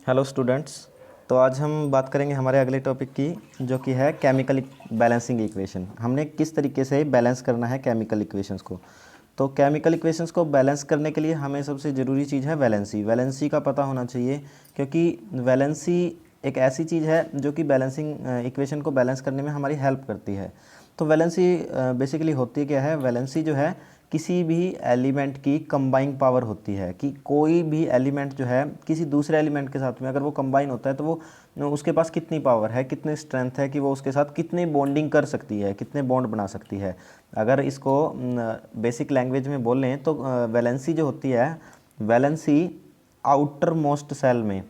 Hello students. तो आज हम बात करेंगे हमारे अगले टॉपिक की, जो कि है केमिकल बैलेंसिंग इक्वेशन। हमने किस तरीके से बैलेंस करना है केमिकल इक्वेशंस को। तो केमिकल इक्वेशंस को बैलेंस करने के लिए हमें सबसे ज़रूरी चीज़ है वैलेंसी। वैलेंसी का पता होना चाहिए, क्योंकि वैलेंसी एक ऐसी चीज़ है जो कि बैलेंसिंग इक्वेशन को बैलेंस करने में हमारी हेल्प करती है। तो वैलेंसी बेसिकली होती क्या है? वैलेंसी जो है किसी भी एलिमेंट की कंबाइंग पावर होती है, कि कोई भी एलिमेंट जो है किसी दूसरे एलिमेंट के साथ में अगर वो कंबाइन होता है तो वो उसके पास कितनी पावर है, कितनी स्ट्रेंथ है कि वो उसके साथ कितनी बॉन्डिंग कर सकती है, कितने बॉन्ड बना सकती है। अगर इसको बेसिक लैंग्वेज में बोलें तो वैलेंसी जो होती है, वैलेंसी आउटर मोस्ट सेल में,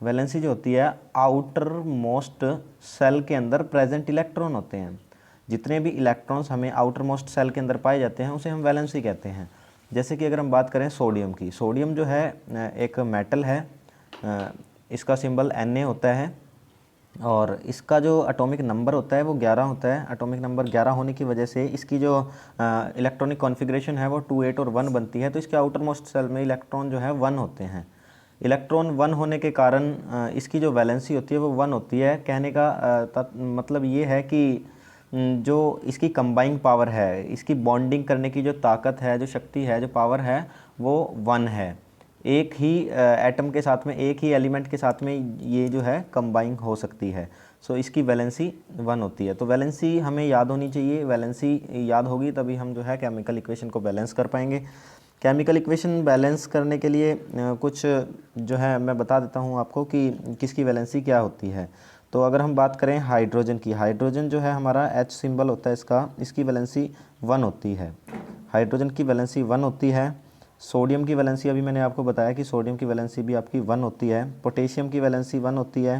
वैलेंसी जो होती है आउटर मोस्ट सेल के अंदर प्रेजेंट इलेक्ट्रॉन होते हैं। जितने भी इलेक्ट्रॉन्स हमें आउटर मोस्ट सेल के अंदर पाए जाते हैं उसे हम वैलेंसी कहते हैं। जैसे कि अगर हम बात करें सोडियम की, सोडियम जो है एक मेटल है, इसका सिंबल Na होता है और इसका जो एटॉमिक नंबर होता है वो 11 होता है। एटॉमिक नंबर 11 होने की वजह से इसकी जो इलेक्ट्रॉनिक कॉन्फ़िगरेशन है वो 2 8 और 1 बनती है। तो इसके आउटर मोस्ट सेल में इलेक्ट्रॉन जो है 1 होते हैं। इलेक्ट्रॉन 1 होने के कारण इसकी जो वैलेंसी होती है वो 1 होती है। कहने का मतलब ये है कि जो इसकी कंबाइंग पावर है, इसकी बॉन्डिंग करने की जो ताकत है, जो शक्ति है, जो पावर है, वो 1 है। एक ही एटम के साथ में, एक ही एलिमेंट के साथ में ये जो है कंबाइन हो सकती है। सो इसकी वैलेंसी 1 होती है। तो वैलेंसी हमें याद होनी चाहिए। वैलेंसी याद होगी तभी हम जो है केमिकल इक्वेशन को बैलेंस कर पाएंगे। केमिकल इक्वेशन बैलेंस करने के लिए कुछ जो है मैं बता देता हूँ आपको कि किसकी वैलेंसी क्या होती है। तो अगर हम बात करें हाइड्रोजन की, हाइड्रोजन जो है हमारा H सिंबल होता है इसका, इसकी वैलेंसी 1 होती है। हाइड्रोजन की वैलेंसी 1 होती है। सोडियम की वैलेंसी अभी मैंने आपको बताया कि सोडियम की वैलेंसी भी आपकी 1 होती है। पोटेशियम की वैलेंसी 1 होती है,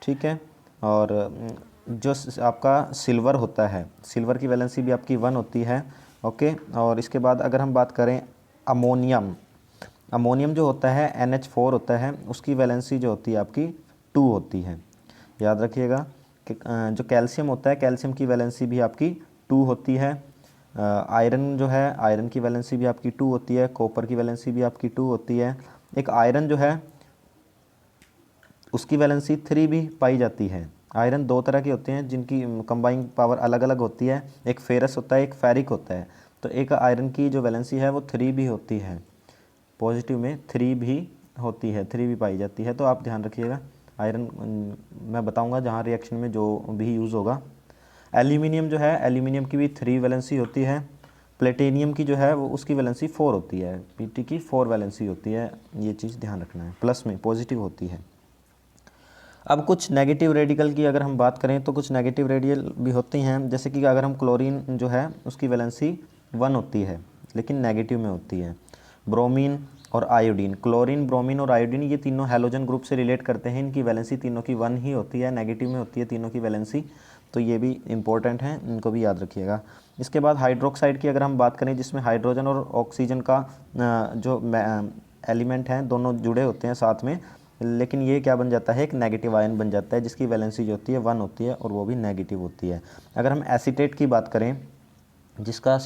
ठीक है। और जो आपका सिल्वर होता है, सिल्वर की वैलेंसी भी आपकी 1 होती है, ओके। और इसके बाद अगर हम बात करें अमोनियम, अमोनियम जो होता है NH4 होता है, उसकी वैलेंसी जो होती है आपकी 2 होती है। याद रखिएगा कि जो कैल्शियम होता है, कैल्शियम की वैलेंसी भी आपकी 2 होती है। आयरन जो है, आयरन की वैलेंसी भी आपकी 2 होती है। कॉपर की वैलेंसी भी आपकी 2 होती है। एक आयरन जो है उसकी वैलेंसी 3 भी पाई जाती है। आयरन 2 तरह के होते हैं जिनकी कंबाइंड पावर अलग अलग होती है। एक फेरस होता है, एक फेरिक होता है। तो एक आयरन की जो वैलेंसी है वो 3 भी होती है, पॉजिटिव में 3 भी होती है, 3 भी पाई जाती है। तो आप ध्यान रखिएगा। आयरन मैं बताऊंगा जहाँ रिएक्शन में जो भी यूज़ होगा। एल्यूमिनियम जो है, एल्यूमिनियम की भी 3 वैलेंसी होती है। प्लेटिनियम की जो है वो उसकी वैलेंसी 4 होती है, Pt की 4 वैलेंसी होती है। ये चीज़ ध्यान रखना है, प्लस में पॉजिटिव होती है। अब कुछ नेगेटिव रेडिकल की अगर हम बात करें तो कुछ नेगेटिव रेडिकल भी होती हैं। जैसे कि अगर हम क्लोरीन जो है उसकी वैलेंसी 1 होती है लेकिन नेगेटिव में होती है। ब्रोमीन और आयोडीन, क्लोरीन, ब्रोमीन और आयोडीन, ये तीनों हैलोजन ग्रुप से रिलेट करते हैं। इनकी वैलेंसी तीनों की 1 ही होती है, नेगेटिव में होती है तीनों की वैलेंसी। तो ये भी इंपॉर्टेंट है, इनको भी याद रखिएगा। इसके बाद हाइड्रोक्साइड की अगर हम बात करें, जिसमें हाइड्रोजन और ऑक्सीजन का जो एलिमेंट हैं दोनों जुड़े होते हैं साथ में, लेकिन ये क्या बन जाता है, एक नेगेटिव आयन बन जाता है जिसकी वैलेंसी जो होती है 1 होती है और वो भी नेगेटिव होती है। अगर हम एसीटेट की बात करें, जिसका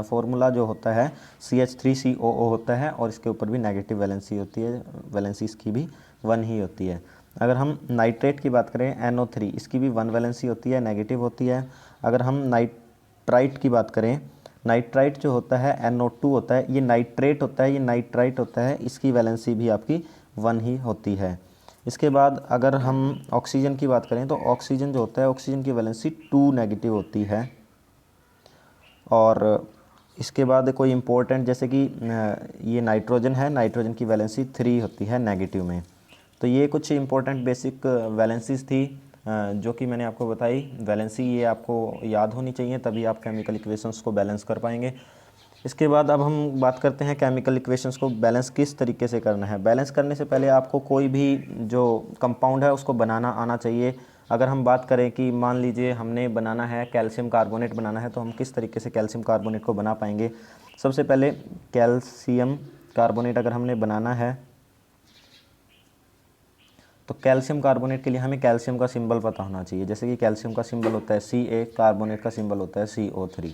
फॉर्मूला जो होता है CH3COO होता है और इसके ऊपर भी नेगेटिव वैलेंसी होती है, वैलेंसी इसकी भी 1 ही होती है। अगर हम नाइट्रेट की बात करें NO3, इसकी भी 1 वैलेंसी होती है, नेगेटिव होती है। अगर हम नाइट्राइट की बात करें, नाइट्राइट जो होता है NO2 होता है, ये नाइट्रेट होता है, ये नाइट्राइट होता है, इसकी वैलेंसी भी आपकी 1 ही होती है। इसके बाद अगर हम ऑक्सीजन की बात करें तो ऑक्सीजन जो होता है, ऑक्सीजन की वैलेंसी 2 नेगेटिव होती है। और इसके बाद कोई इम्पोर्टेंट, जैसे कि ये नाइट्रोजन है, नाइट्रोजन की वैलेंसी 3 होती है नेगेटिव में। तो ये कुछ इंपॉर्टेंट बेसिक वैलेंसीज थी जो कि मैंने आपको बताई। वैलेंसी ये आपको याद होनी चाहिए, तभी आप केमिकल इक्वेशंस को बैलेंस कर पाएंगे। इसके बाद अब हम बात करते हैं केमिकल इक्वेशंस को बैलेंस किस तरीके से करना है। बैलेंस करने से पहले आपको कोई भी जो कंपाउंड है उसको बनाना आना चाहिए। अगर हम बात करें कि मान लीजिए हमने बनाना है कैल्शियम कार्बोनेट बनाना है, तो हम किस तरीके से कैल्शियम कार्बोनेट को बना पाएंगे। सबसे पहले कैल्शियम कार्बोनेट अगर हमने बनाना है तो कैल्शियम कार्बोनेट के लिए हमें कैल्शियम का सिंबल पता होना चाहिए। जैसे कि कैल्शियम का सिंबल होता है Ca, कार्बोनेट का सिंबल होता है CO3।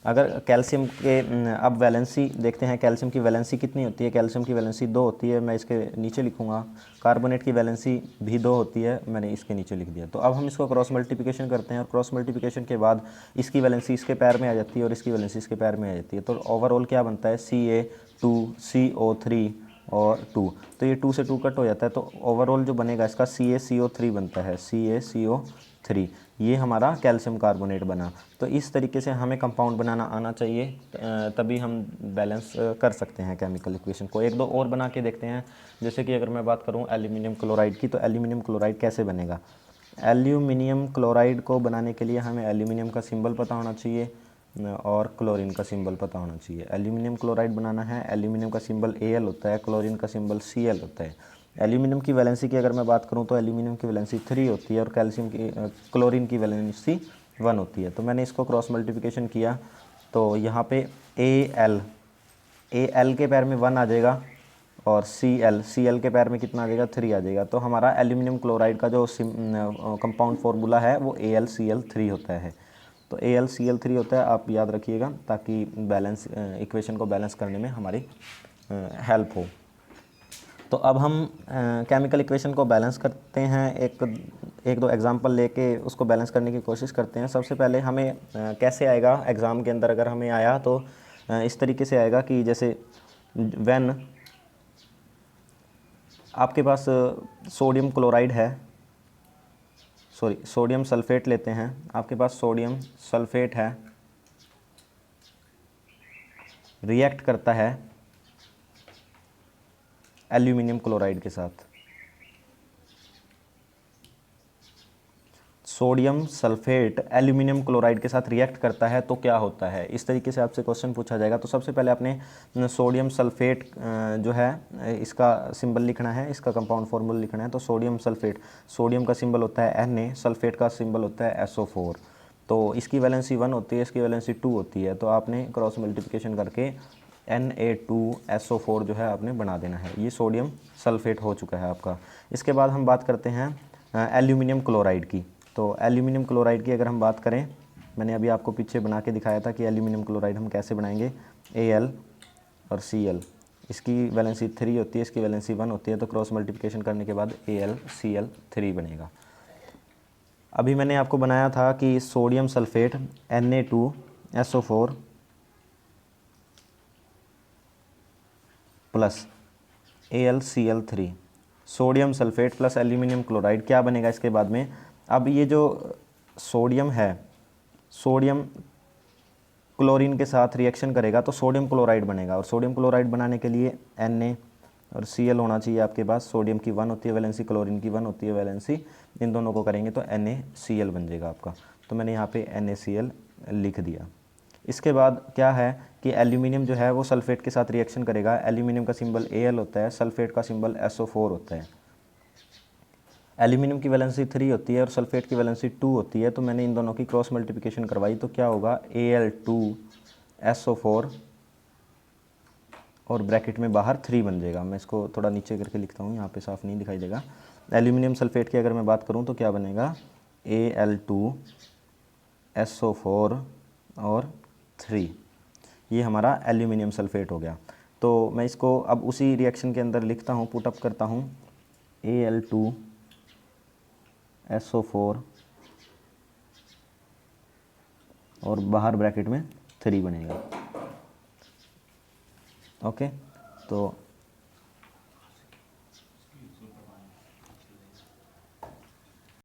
अगर कैल्शियम के अब वैलेंसी देखते हैं, कैल्शियम की वैलेंसी कितनी होती है। कैल्शियम की वैलेंसी 2 होती है, मैं इसके नीचे लिखूँगा। कार्बोनेट की वैलेंसी भी 2 होती है, मैंने इसके नीचे लिख दिया। तो अब हम इसको क्रॉस मल्टीप्लिकेशन करते हैं और क्रॉस मल्टीप्लिकेशन के बाद इसकी वैलेंसी इसके पैर में आ जाती है और इसकी वैलेंसी इसके पैर में आ जाती है। तो ओवरऑल क्या बनता है, Ca2CO3 और 2। तो ये 2 से 2 कट हो जाता है, तो ओवरऑल जो बनेगा इसका CaCO3 बनता है, CaCO3। ये हमारा कैल्शियम कार्बोनेट बना। तो इस तरीके से हमें कंपाउंड बनाना आना चाहिए, तभी हम बैलेंस कर सकते हैं केमिकल इक्वेशन को। एक दो और बना के देखते हैं। जैसे कि अगर मैं बात करूं एल्यूमिनियम क्लोराइड की, तो एल्यूमिनियम क्लोराइड कैसे बनेगा। एल्यूमिनियम क्लोराइड को बनाने के लिए हमें एल्यूमिनियम का सिंबल पता होना चाहिए और क्लोरीन का सिंबल पता होना चाहिए। एल्यूमिनियम क्लोराइड बनाना है, एल्यूमिनियम का सिंबल Al होता है, क्लोरीन का सिंबल Cl होता है। एल्यूमिनियम की वैलेंसी की अगर मैं बात करूं तो एल्यूमिनियम की वैलेंसी 3 होती है और कैल्शियम की क्लोरीन की वैलेंसी 1 होती है। तो मैंने इसको क्रॉस मल्टीप्लिकेशन किया तो यहाँ पे Al के पैर में 1 आ जाएगा और Cl के पैर में कितना आ जाएगा, 3 आ जाएगा। तो हमारा एल्यूमिनियम क्लोराइड का जो कंपाउंड फार्मूला है वो AlCl3 होता है। तो AlCl3 होता है, आप याद रखिएगा, ताकि बैलेंस इक्वेशन को बैलेंस करने में हमारी हेल्प हो। तो अब हम केमिकल इक्वेशन को बैलेंस करते हैं। एक दो एग्जांपल लेके उसको बैलेंस करने की कोशिश करते हैं। सबसे पहले हमें कैसे आएगा एग्ज़ाम के अंदर, अगर हमें आया तो इस तरीके से आएगा कि जैसे व्हेन आपके पास सोडियम क्लोराइड है, सोडियम सल्फेट लेते हैं, आपके पास सोडियम सल्फेट है, रिएक्ट करता है एल्यूमिनियम क्लोराइड के साथ। सोडियम सल्फेट एल्यूमिनियम क्लोराइड के साथ रिएक्ट करता है तो क्या होता है, इस तरीके से आपसे क्वेश्चन पूछा जाएगा। तो सबसे पहले आपने सोडियम सल्फेट जो है इसका सिंबल लिखना है, इसका कंपाउंड फार्मूला लिखना है। तो सोडियम सल्फेट, सोडियम का सिंबल होता है Na, सल्फेट का सिंबल होता है SO4। तो इसकी वैलेंसी 1 होती है, इसकी वैलेंसी 2 होती है। तो आपने क्रॉस मल्टीप्लिकेशन करके Na2SO4 जो है आपने बना देना है। ये सोडियम सल्फेट हो चुका है आपका। इसके बाद हम बात करते हैं एल्यूमिनियम क्लोराइड की। तो एल्यूमिनियम क्लोराइड की अगर हम बात करें, मैंने अभी आपको पीछे बना के दिखाया था कि एल्यूमिनियम क्लोराइड हम कैसे बनाएंगे। Al और Cl, इसकी वैलेंसी 3 होती है, इसकी वैलेंसी 1 होती है। तो क्रॉस मल्टीप्लिकेशन करने के बाद AlCl3 बनेगा। अभी मैंने आपको बनाया था कि sodium sulphate Na2SO4 plus AlCl3, sodium sulphate plus aluminium chloride क्या बनेगा इसके बाद में। अब ये जो सोडियम है, सोडियम क्लोरीन के साथ रिएक्शन करेगा तो सोडियम क्लोराइड बनेगा। और सोडियम क्लोराइड बनाने के लिए Na और Cl होना चाहिए आपके पास। सोडियम की 1 होती है वैलेंसी, क्लोरीन की 1 होती है वैलेंसी। इन दोनों को करेंगे तो NaCl बन जाएगा आपका। तो मैंने यहाँ पे NaCl लिख दिया। इसके बाद क्या है कि एल्यूमिनियम जो है वो सल्फेट के साथ रिएक्शन करेगा। एल्यूमिनियम का सिंबल Al होता है, सल्फेट का सिंबल SO4 होता है। एल्यूमिनियम की वैलेंसी 3 होती है और सल्फेट की वैलेंसी 2 होती है। तो मैंने इन दोनों की क्रॉस मल्टीप्लिकेशन करवाई तो क्या होगा, Al2SO4 और ब्रैकेट में बाहर 3 बन जाएगा। मैं इसको थोड़ा नीचे करके लिखता हूँ, यहाँ पे साफ नहीं दिखाई देगा। एल्यूमिनियम सल्फेट की अगर मैं बात करूँ तो क्या बनेगा, Al2SO4 और 3, ये हमारा एल्यूमिनियम सल्फेट हो गया। तो मैं इसको अब उसी रिएक्शन के अंदर लिखता हूँ, पुटअप करता हूँ। Al2SO4 और बाहर ब्रैकेट में 3 बनेगा। ओके, तो